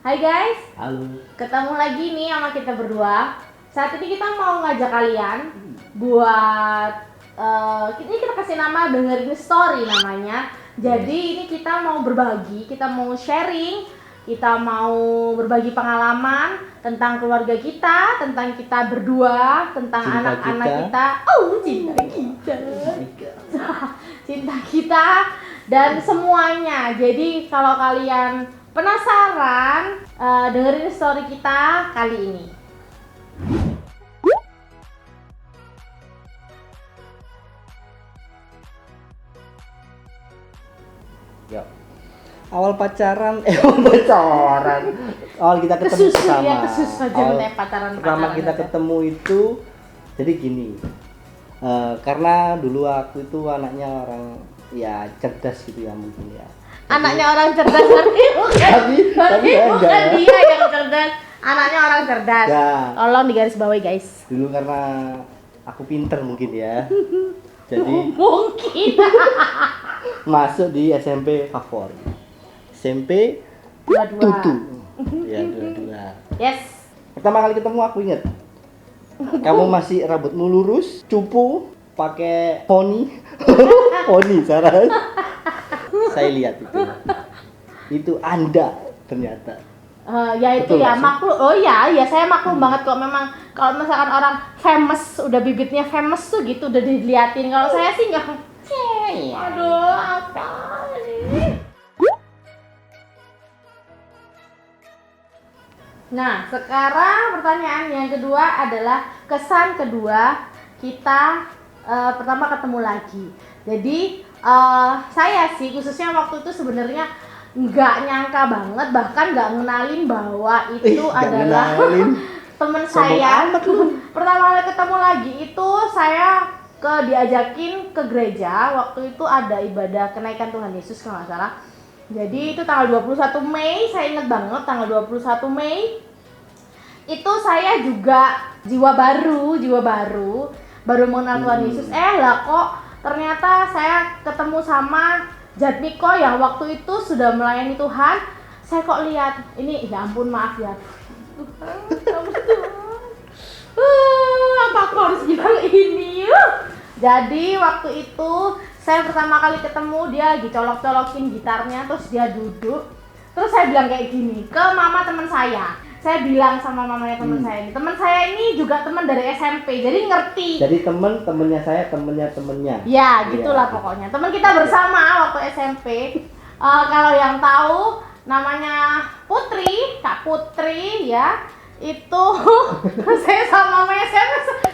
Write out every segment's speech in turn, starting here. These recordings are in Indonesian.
Hai guys, Halo. ketemu lagi nih sama kita berdua. Saat ini kita mau ngajak kalian buat ini kita kasih nama dengerin story namanya. Jadi ini kita mau berbagi, kita mau sharing, kita mau berbagi pengalaman tentang keluarga kita, tentang kita berdua, tentang Cinta anak-anak kita. kita. Oh, cinta kita. Cinta kita dan semuanya. Jadi kalau kalian penasaran, dengerin story kita kali ini. Ya. Awal pacaran, awal kita ketemu Kesus pertama. ya, kesus aja Awal meneh pacaran. pertama kita ketemu itu, jadi gini. Karena dulu aku itu anaknya orang ya cerdas gitu ya mungkin ya. Anaknya orang cerdas berarti bukan. Tapi Berarti enggak bukan ya. dia yang cerdas. Anaknya orang cerdas. Ya. Tolong digarisbawahi guys. Dulu karena aku pinter mungkin ya. Jadi Mungkin. masuk di SMP favorit. SMP Dua-dua. Tutu. Ya, dua-dua. Yes. Pertama kali ketemu aku inget. Kamu masih rambutmu lurus, cupu, pakai poni. Poni, Sarah. Saya lihat itu. Itu Anda ternyata. Ya itu Betul ya nggak sih? maklum. Oh ya, ya saya maklum banget kok. Memang kalau misalkan orang famous, udah bibitnya famous tuh gitu udah diliatin. Kalau saya sih nggak. Aduh, apa ini? Nah, sekarang pertanyaan yang kedua adalah kesan kedua kita pertama ketemu lagi. Jadi saya sih khususnya waktu itu sebenarnya nggak nyangka banget, bahkan nggak ngenalin bahwa itu Nggak adalah ngenalin. temen Sombong saya. amat lu. Pertama kali ketemu lagi itu saya diajakin ke gereja. Waktu itu ada ibadah kenaikan Tuhan Yesus kalau nggak salah. Jadi itu tanggal 21 Mei, saya ingat banget tanggal 21 Mei. Itu saya juga jiwa baru mengenal Tuhan Yesus. Lah kok ternyata saya ketemu sama Jatmiko yang waktu itu sudah melayani Tuhan. Saya kok lihat ini, ya ampun maaf ya Tuhan, ya ampun Tuhan. Apa aku harus bilang ini? Jadi waktu itu saya pertama kali ketemu dia lagi colok-colokin gitarnya, terus dia duduk. Terus saya bilang kayak gini ke mama teman saya. Saya bilang sama mamanya teman saya ini, teman saya ini juga teman dari SMP, jadi ngerti. Jadi temennya saya, temennya. Ya, gitulah Iya. pokoknya. Teman kita bersama waktu SMP. Kalau yang tahu namanya Putri, Kak Putri ya. Itu saya sama mamanya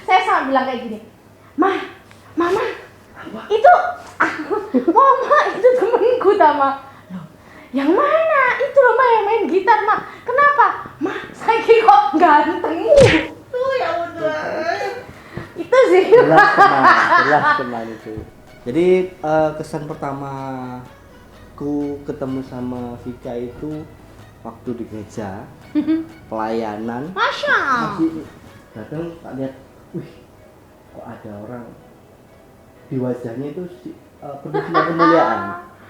saya sama bilang kayak gini. Mama, itu Mama itu temenku Tama. Loh, yang mana? Itu loh Ma yang main gitar, Ma. Kenapa? Ma, saya kok ganteng. Tuh ya udah. Itu sih. Jelas teman itu. Jadi kesan pertama ku ketemu sama Vika itu waktu di gereja pelayanan. Masya. Masih datang tak lihat, wih, kok ada orang di wajahnya itu penuh dengan kemuliaan.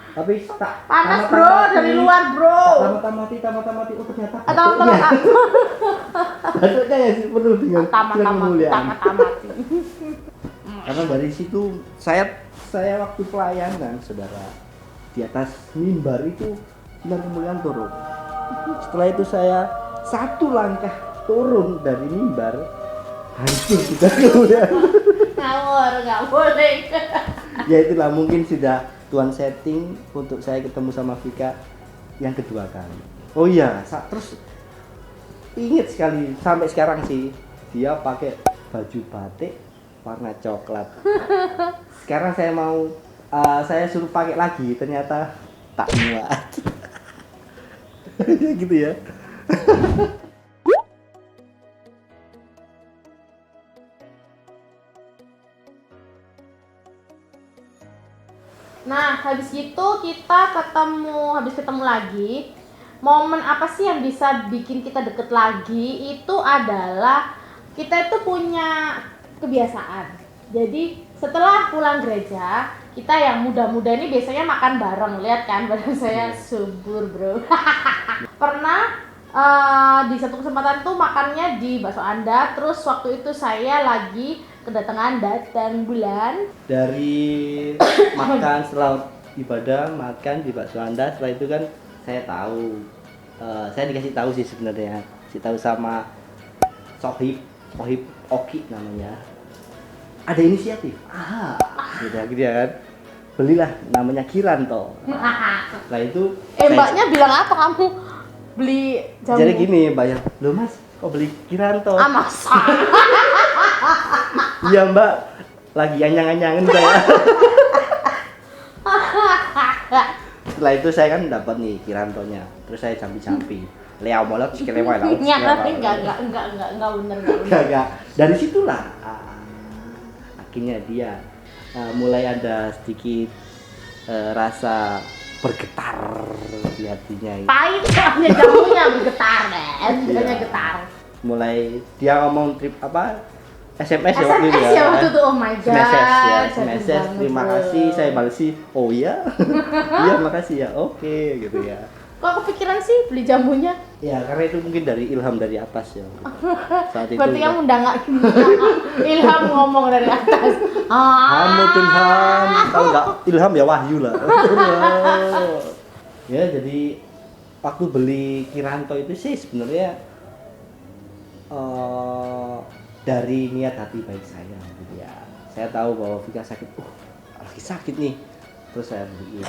Tapi tak Panas bro, dari luar bro. Tamati, oh ternyata Atau batuknya ya sih penuh dengan kemuliaan. tamat. Karena dari situ saya waktu pelayanan, saudara, di atas mimbar itu sinar kemuliaan turun. Setelah itu saya satu langkah turun dari mimbar, hancur sinar kemuliaan. Ngawur, nggak boleh. Ya itulah, mungkin sudah Tuhan setting untuk saya ketemu sama Vika yang kedua kali. Oh iya, terus ingat sekali sampai sekarang sih dia pakai baju batik warna coklat. Sekarang saya suruh pakai lagi, ternyata tak muat. Gitu ya. Nah, habis itu kita habis ketemu lagi. Momen apa sih yang bisa bikin kita deket lagi? Itu adalah kita itu punya kebiasaan. Jadi setelah pulang gereja, kita yang muda-muda ini biasanya makan bareng. Lihat kan badan saya subur bro. Pernah Di satu kesempatan tuh makannya di bakso Anda, terus waktu itu saya lagi kedatangan datang bulan. Dari makan setelah ibadah, makan di bakso Anda, setelah itu kan saya tahu, saya dikasih tahu sih sebenarnya, dikasih tahu sama Sohib Oki namanya, ada inisiatif, gitu ya kan, belilah namanya Kiranto. Setelah itu Mbaknya bilang apa kamu beli jamu? jadi gini mbaknya, loh mas kok beli Kiranto? Masa? Iya mbak, lagi anyang-anyangin saya. Setelah itu saya kan dapat nih Kirantonya, terus saya jampi-jampi leau molot sikile wae lah. Enggak bener. Enggak. Dari situlah akhirnya dia mulai ada sedikit rasa bergetar di hatinya. Pahit soalnya jamunya bergetar deh, bukannya Iya. getar. Mulai dia ngomong trip apa? SMS ya waktu itu SMS ya waktu itu, oh my god. SMS ya, sedih SMS banget, terima bro. kasih, saya balesi, oh iya, iya makasih ya, oke gitu ya. Kok kepikiran sih beli jamunya? Ya karena itu mungkin dari ilham dari atas ya. Saat itu Berarti ya. kamu udah nggak ilham ngomong dari atas. Kamu Tuhan, kalau nggak ilham ya wahyu lah. Ya jadi waktu beli Kiranto itu sih sebenarnya dari niat hati baik saya gitu ya. Saya tahu bahwa Vika sakit, lagi sakit nih, terus saya beli.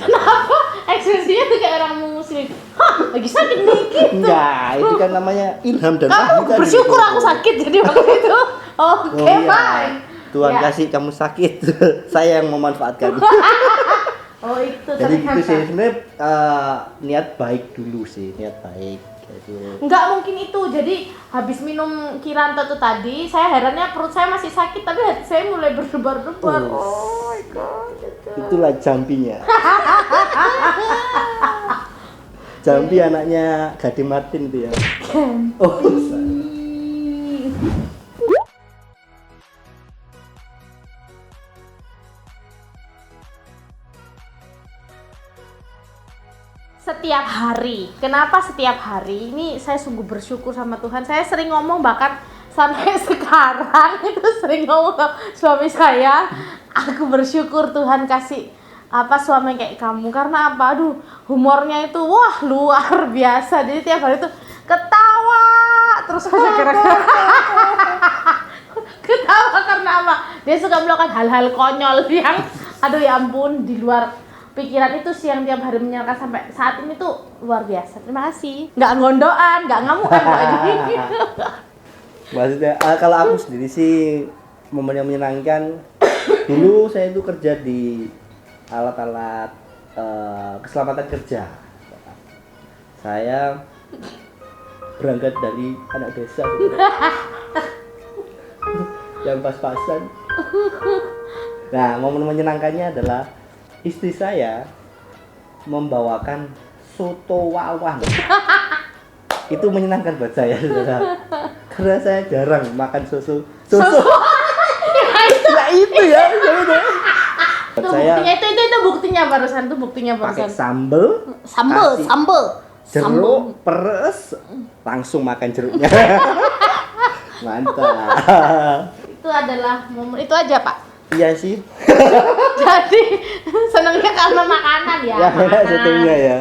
Ekspresinya tuh kayak orang muslim. Hah, lagi sakit nih gitu. Enggak, itu kan namanya ilham dan Kamu wahyu kan bersyukur gitu. aku sakit jadi waktu itu. Oke, iya. fine. Tuhan Ya. kasih kamu sakit, saya yang memanfaatkan. Oh itu Jadi ternyata. gitu sih sebenarnya niat baik dulu sih, niat baik gitu. Enggak mungkin itu. Jadi habis minum Kiranto tuh tadi, saya herannya perut saya masih sakit tapi hati saya mulai berdebar-debar. Oh my god. Gitu. Itulah jampinya. Jampi anaknya Gading Martin itu ya. Oh, setiap hari. Kenapa setiap hari? Ini saya sungguh bersyukur sama Tuhan. Saya sering ngomong bahkan sampai sekarang itu sering ngomong ke suami saya, aku bersyukur Tuhan kasih suami kayak kamu. Karena apa? Aduh, humornya itu wah luar biasa. Jadi tiap hari itu ketawa terus gara-gara ketawa karena apa? Dia suka melakukan hal-hal konyol yang aduh ya ampun di luar pikiran itu sih yang tiap hari menyenangkan sampai saat ini tuh luar biasa. Terima kasih. Nggak ngondoan, nggak ngamukan lagi. maksudnya kalau aku sendiri sih momen yang menyenangkan dulu saya itu kerja di alat-alat keselamatan kerja. Saya berangkat dari anak desa yang pas-pasan. Nah, momen menyenangkannya adalah istri saya membawakan soto wawan. Itu menyenangkan buat saya, saudara. Karena saya jarang makan soto. Nah itu ya, Itu saya buktinya itu buktinya barusan tuh buktinya pakai barusan. sambel, kasih jeruk, peres, langsung makan jeruknya. Mantap. Itu adalah momen itu aja Pak. Iya sih. Jadi senengnya karena makanan ya. Ya enak sotonya ya.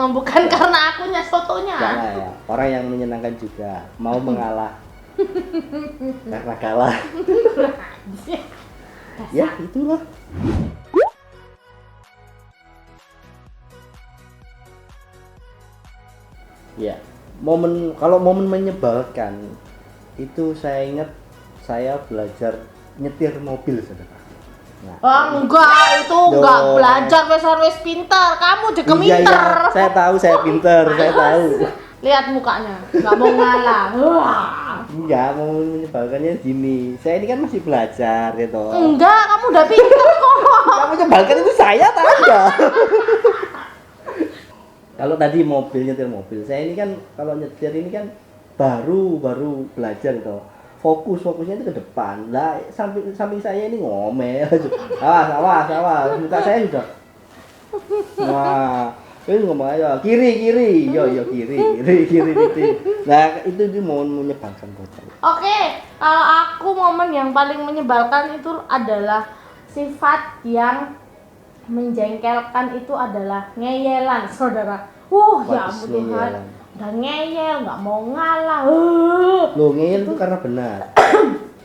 Bukan karena akunya sotonya. Jangan ya. Orang yang menyenangkan juga mau mengalah karena kalah. Ya itulah. Ya, kalau momen menyebalkan itu saya ingat saya belajar nyetir mobil saudara. Nah, Enggak, itu enggak belajar wes pintar. Kamu juga iya, pintar. iya, saya tahu saya pintar, saya tahu. Lihat mukanya, nggak mau ngalah. Wah. Enggak, mau menyebalkannya gini. Saya ini kan masih belajar gitu. Enggak, kamu udah pintar kok. Yang menyebalkan itu saya tak ada. Kalau tadi nyetir mobil, saya ini kan kalau nyetir ini kan baru belajar gitu. Fokusnya itu ke depan. Lah samping saya ini ngomel. Awas. Muka saya sudah. Wah, Terus ngomong aja kiri, yo kiri. Nah itu dia momen menyebalkan buat saya. Oke, kalau aku momen yang paling menyebalkan itu adalah sifat yang menjengkelkan itu adalah ngeyelan, saudara. Ya Waduh, ampun Tuhan, ngeyelan. udah ngeyel, nggak mau ngalah. Lo ngeyel itu karena benar.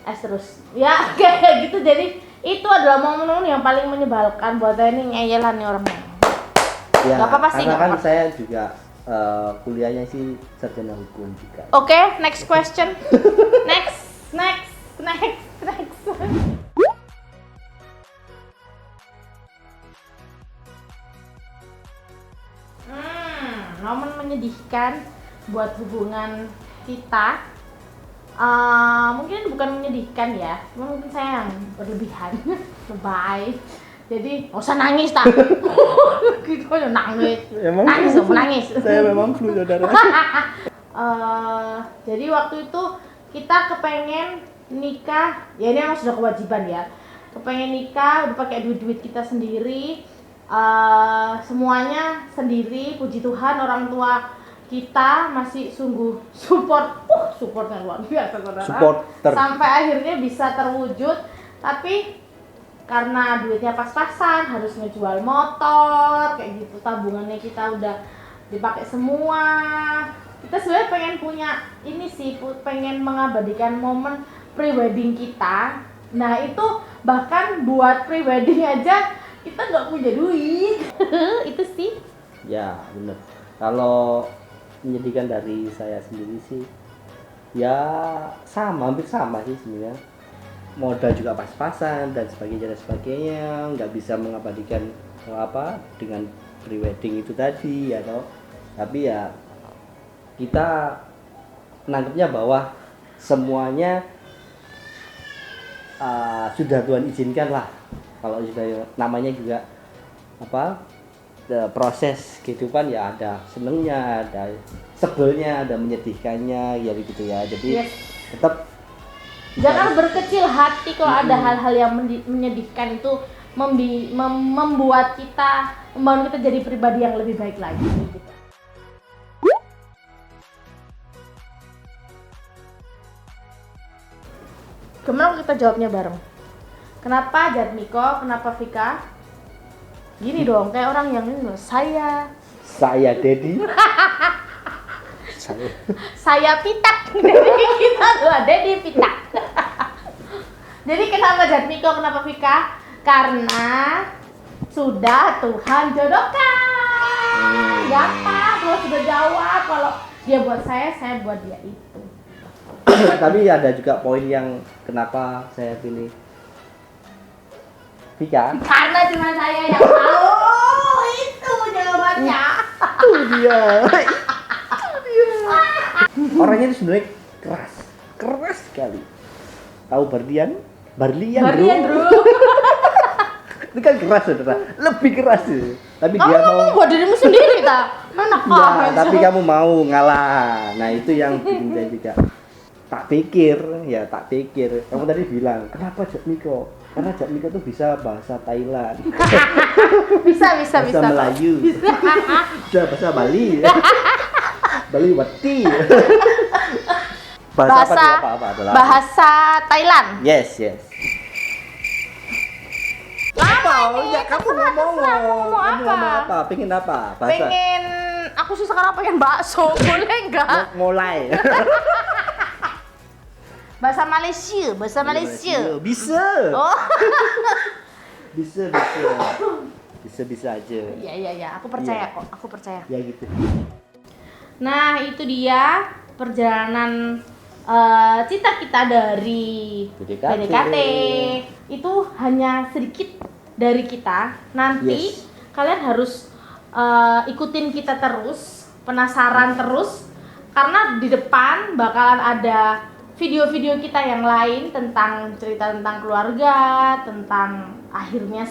Terus, ya kayak gitu. Jadi itu adalah momen-momen yang paling menyebalkan buat saya ini ngeyelan nih orangnya. Ya, Gak apa-apa sih, karena gak kan apa-apa. saya juga kuliahnya sih sarjana hukum juga. Oke, next question. Next. Momen menyedihkan buat hubungan kita. Mungkin bukan menyedihkan ya, cuma mungkin saya yang berlebihan, lebay. Jadi nggak usah nangis tak. Gitu aja nangis. Emang Nangis dong, nangis. Saya memang flu saudara. Jadi waktu itu kita kepengen nikah, ya ini emang sudah kewajiban ya. Kepengen nikah, udah pakai duit kita sendiri, semuanya sendiri. Puji Tuhan orang tua kita masih sungguh supportnya luar biasa saudara. Supporter. Sampai akhirnya bisa terwujud, tapi karena duitnya pas-pasan, harus ngejual motor kayak gitu, tabungannya kita udah dipakai semua. Kita sebenarnya pengen punya ini sih, pengen mengabadikan momen pre-wedding kita. Nah itu bahkan buat pre-wedding aja kita nggak punya duit. Itu sih. Ya benar. Kalau menyedihkan dari saya sendiri sih, ya hampir sama sih sebenarnya. Modal juga pas-pasan dan sebagainya, nggak bisa mengabadikan dengan pre-wedding itu tadi ya toh. Tapi ya kita menanggapnya bahwa semuanya sudah Tuhan izinkan lah. Kalau sudah namanya juga proses kehidupan ya, ada senengnya, ada sebelnya, ada menyedihkannya ya gitu ya. Jadi tetap jangan berkecil hati kalau ada hal-hal yang menyedihkan itu membuat kita jadi pribadi yang lebih baik lagi gitu. Gimana kita jawabnya bareng? Kenapa Jatmiko? Kenapa Vika? Gini dong, kayak orang yang ini loh. Saya Dedi. Saya Pitak. Jadi kita dua Dedi Pitak. Jadi kenapa Jatmiko? Kenapa Vika? Karena sudah Tuhan jodohkan. Gampang, kalau sudah jawab. Kalau dia buat saya buat dia itu. Tapi ada juga poin yang kenapa saya pilih Vika. Karena cuma saya yang tahu. Itu jawabannya. Itu dia. Orangnya itu sebenarnya keras sekali. Tahu berlian bro. Itu kan keras saudara, lebih keras sih. Tapi dia mau buat dirimu sendiri tak? Enak ya, banget. tapi kamu mau ngalah. Nah itu yang bikin saya juga tak pikir. Kamu tadi bilang kenapa Jatmiko? Karena Jatmiko tuh bisa bahasa Thailand, bisa bahasa Melayu, bisa bahasa Bali, Bali Wati. Bahasa Thailand. Yes. Apa? Ya kamu ngomong apa? Pengen apa? Aku sih sekarang pengen bakso, boleh nggak? Mulai. Bahasa Malaysia. Bisa. Oh. Bisa aja. Iya, aku percaya kok, aku percaya. Ya gitu. Nah, itu dia perjalanan cita kita dari PDKT. Itu hanya sedikit dari kita. Nanti kalian harus ikutin kita terus, penasaran terus, karena di depan bakalan ada video-video kita yang lain tentang cerita tentang keluarga, tentang akhirnya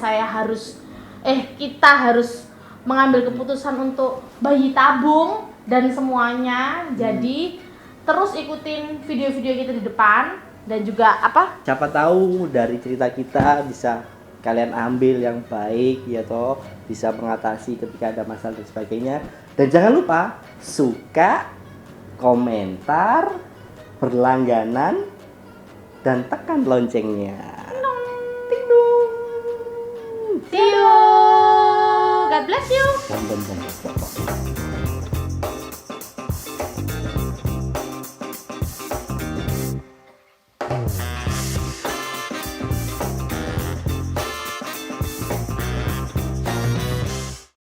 kita harus mengambil keputusan untuk bayi tabung dan semuanya. Jadi terus ikutin video-video kita di depan dan juga Siapa tahu dari cerita kita bisa kalian ambil yang baik ya toh, bisa mengatasi ketika ada masalah dan sebagainya. Dan jangan lupa suka, komentar, berlangganan, dan tekan loncengnya. Ting dong. See you. God bless you. Dan.